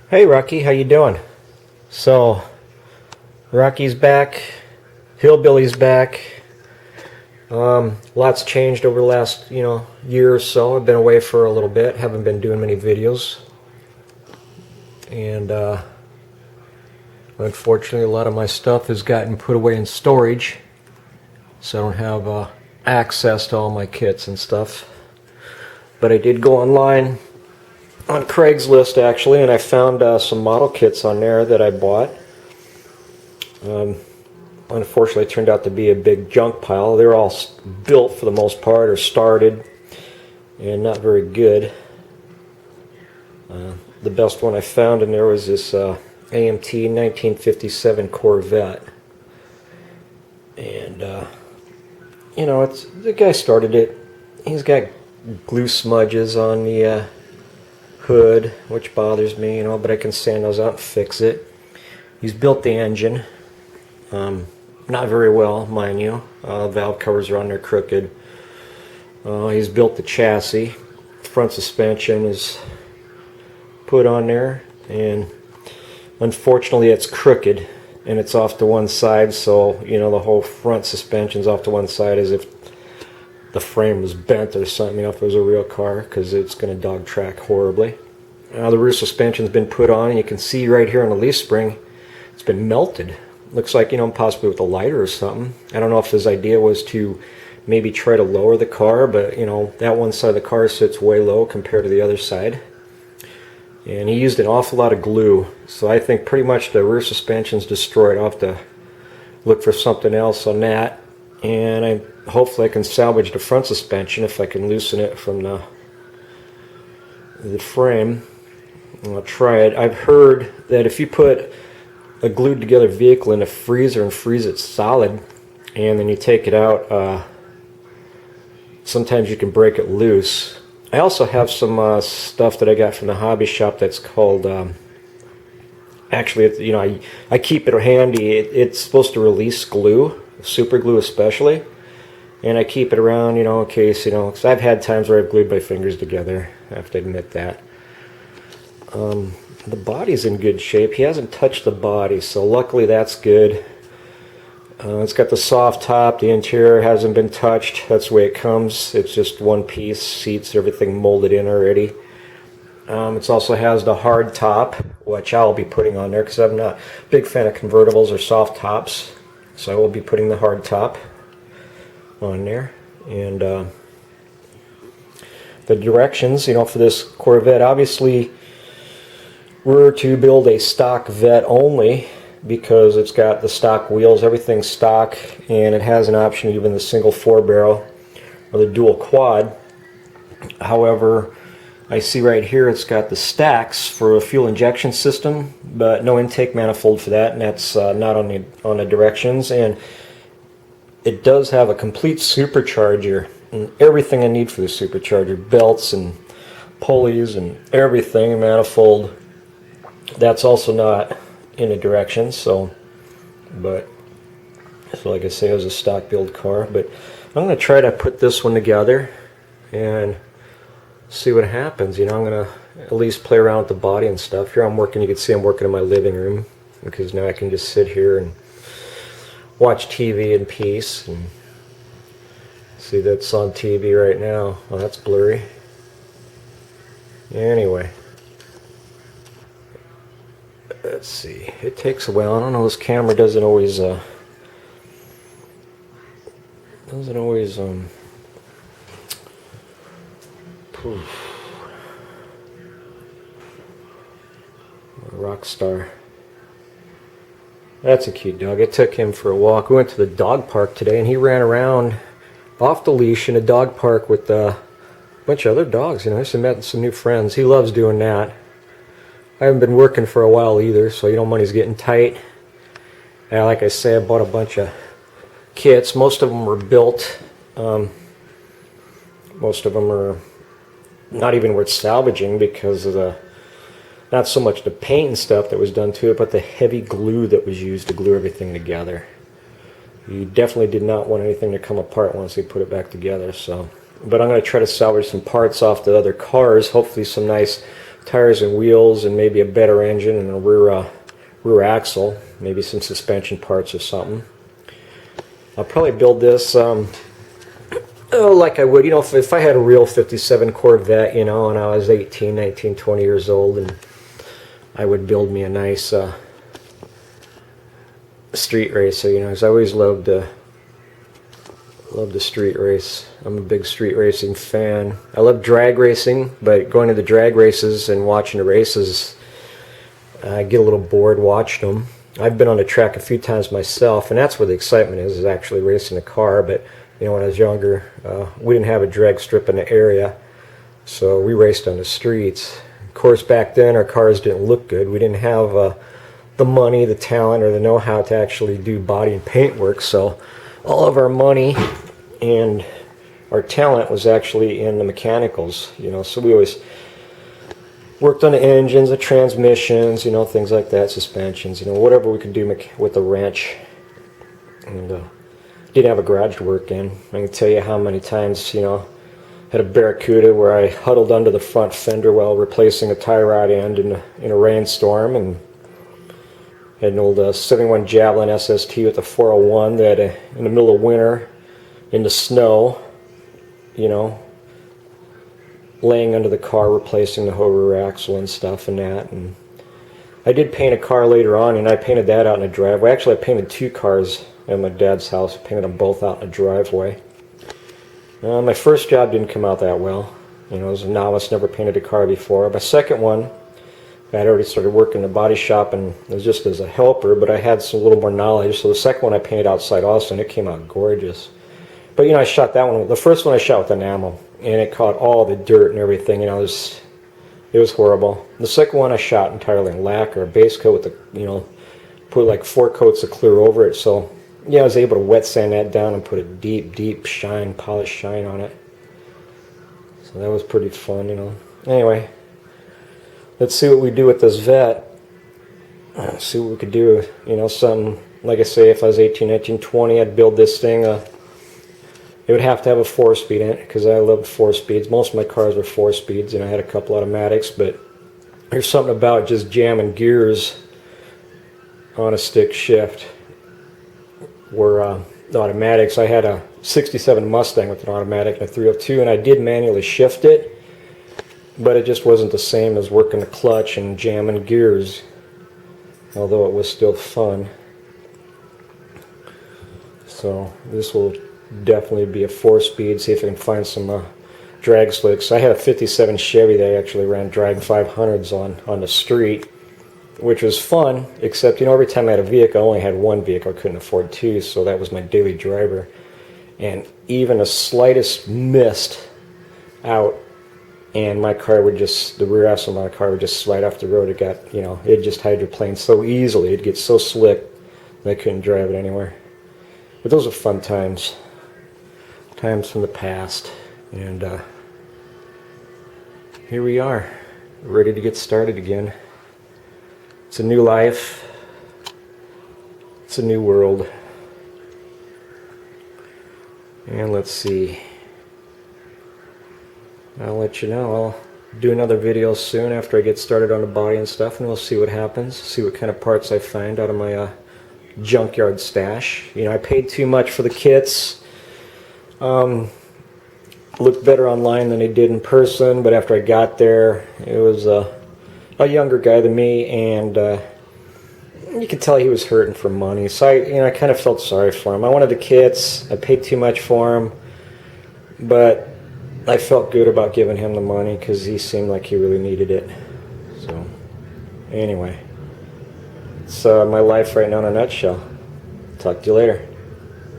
Hey Rocky, how you doing? So, Rocky's back, Hillbilly's back. Lots changed over the last, year or so. I've been away for a little bit, haven't been doing many videos. And unfortunately a lot of my stuff has gotten put away in storage. So I don't have access to all my kits and stuff. But I did go online on Craigslist actually, and I found some model kits on there that I bought. Unfortunately, it turned out to be a big junk pile. They're all built for the most part, or started, and not very good. The best one I found in there was this AMT 1957 Corvette. And, it's the guy started it. He's got glue smudges on the hood, which bothers me, but I can sand those out and fix it. He's built the engine. Not very well, mind you. Valve covers are on there crooked. He's built the chassis. Front suspension is put on there, and unfortunately it's crooked and it's off to one side, so the whole front suspension's off to one side as if the frame was bent or something, if it was a real car, because it's going to dog track horribly. The rear suspension's been put on, and you can see right here on the leaf spring it's been melted. Looks like, possibly with a lighter or something. I don't know if his idea was to maybe try to lower the car, but, that one side of the car sits way low compared to the other side. And he used an awful lot of glue, so I think pretty much the rear suspension's destroyed. I'll have to look for something else on that. And hopefully I can salvage the front suspension if I can loosen it from the frame. I'll try it. I've heard that if you put a glued together vehicle in a freezer and freeze it solid, and then you take it out, sometimes you can break it loose. I also have some stuff that I got from the hobby shop that's called, actually, I keep it handy. It's supposed to release glue, super glue especially, and I keep it around, in case, because I've had times where I've glued my fingers together. I have to admit that. The body's in good shape. He hasn't touched the body, so luckily that's good. It's got the soft top. The interior hasn't been touched. That's the way it comes. It's just one piece, seats, everything molded in already. It also has the hard top, which I'll be putting on there because I'm not a big fan of convertibles or soft tops. So I will be putting the hard top on there. And the directions, for this Corvette, obviously we're to build a stock Vette only because it's got the stock wheels, everything's stock, and it has an option even the single 4-barrel or the dual quad. However, I see right here it's got the stacks for a fuel injection system, but no intake manifold for that, and that's not on the directions. And it does have a complete supercharger and everything I need for the supercharger, belts and pulleys and everything, manifold. That's also not in the directions, so like I say, it was a stock build car. But I'm going to try to put this one together and see what happens. I'm going to at least play around with the body and stuff. Here I'm working, you can see I'm working in my living room because now I can just sit here and watch TV in peace. And see, that's on TV right now. Oh, that's blurry. Anyway, let's see. It takes a while. I don't know. This camera doesn't always rock star. That's a cute dog. I took him for a walk. We went to the dog park today, and he ran around off the leash in a dog park with a bunch of other dogs. He's met some new friends. He loves doing that. I haven't been working for a while either, so money's getting tight. And like I say, I bought a bunch of kits. Most of them were built. Most of them are not even worth salvaging because of not so much the paint and stuff that was done to it, but the heavy glue that was used to glue everything together. You definitely did not want anything to come apart once they put it back together. But I'm going to try to salvage some parts off the other cars, hopefully some nice tires and wheels, and maybe a better engine and a rear axle, maybe some suspension parts or something. I'll probably build this like I would, if I had a real 57 Corvette, and I was 18, 19, 20 years old, and I would build me a nice street racer, because I always loved the street race. I'm a big street racing fan. I love drag racing, but going to the drag races and watching the races, I get a little bored watching them. I've been on the track a few times myself, and that's where the excitement is actually racing a car. But when I was younger, we didn't have a drag strip in the area, so we raced on the streets. Of course, back then our cars didn't look good. We didn't have the money, the talent, or the know-how to actually do body and paint work, so all of our money and our talent was actually in the mechanicals, so we always worked on the engines, the transmissions, things like that, suspensions, whatever we could do with the wrench. And didn't have a garage to work in. I can tell you how many times, had a Barracuda where I huddled under the front fender while replacing a tie rod end in a rainstorm, and had an old 71 Javelin SST with a 401 that in the middle of winter, in the snow, laying under the car, replacing the whole rear axle and stuff and that. And I did paint a car later on, and I painted that out in the driveway. Actually, I painted 2 cars at my dad's house. I painted them both out in the driveway. My first job didn't come out that well. As a novice, never painted a car before. My second one, I had already started working in the body shop, and it was just as a helper, but I had a little more knowledge. So the second one I painted outside also, and it came out gorgeous. But I shot that one. The first one I shot with enamel, and it caught all the dirt and everything. It was horrible. The second one I shot entirely in lacquer, a base coat with the, put like 4 coats of clear over it. So I was able to wet sand that down and put a deep shine, polished shine on it. So that was pretty fun, Anyway, let's see what we do with this Vette. See what we could do. Something like I say, if I was 18, 19, 20, I'd build this thing. It would have to have a 4-speed in it, because I love 4 speeds. Most of my cars were 4 speeds, and I had a couple automatics, but there's something about just jamming gears on a stick shift. Where the automatics, I had a 67 Mustang with an automatic and a 302, and I did manually shift it, but it just wasn't the same as working the clutch and jamming gears, although it was still fun. So this will definitely be a 4-speed. See if I can find some drag slicks. I had a 57 Chevy that I actually ran drag 500s on the street, which was fun, except every time I had a vehicle, I only had one vehicle. I couldn't afford 2, so that was my daily driver. And even the slightest mist out, and my car would just, the rear axle of my car would just slide off the road. It got, it just hydroplaned so easily. It'd get so slick that I couldn't drive it anywhere. But those are fun times. Times from the past. And here we are, ready to get started again. It's a new life. It's a new world. And let's see. I'll let you know. I'll do another video soon after I get started on the body and stuff, and we'll see what happens. See what kind of parts I find out of my junkyard stash. I paid too much for the kits. Looked better online than they did in person, but after I got there, it was a younger guy than me, and you could tell he was hurting for money. So I kind of felt sorry for him. I wanted the kits. I paid too much for him, but I felt good about giving him the money because he seemed like he really needed it. So anyway, it's my life right now in a nutshell. Talk to you later.